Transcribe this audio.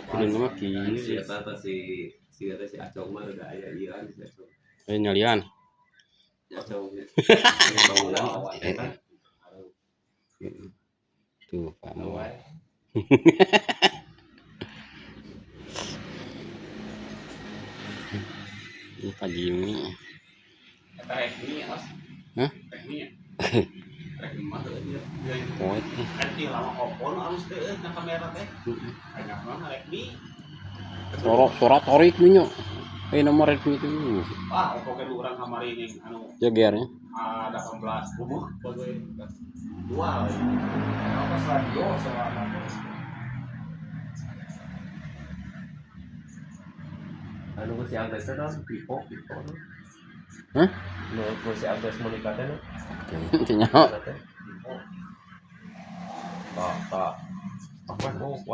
Ini nama kiri. Siapa si Acong mah udah aya ieu si Acong. Nyalian. Acong. Bangunan eta. Tuh, Pak. Ini Pak Jimmy. Eta rek ini Mas. Hah? Rek ini. Rek mah teh. Poet. Kan ieu lama opon alus teh na kamera teh. Banyak mah rek ini. Surat torik nya. Nomor itu. Wah, pokoknya urang kamari ning anu Jagernya. 18 rumah pokoknya dual. Apa radio sama anu si Agnes teh Pipo. Hah? No si Agnes Monica teh. Tanya. Tak. Apa? Oh,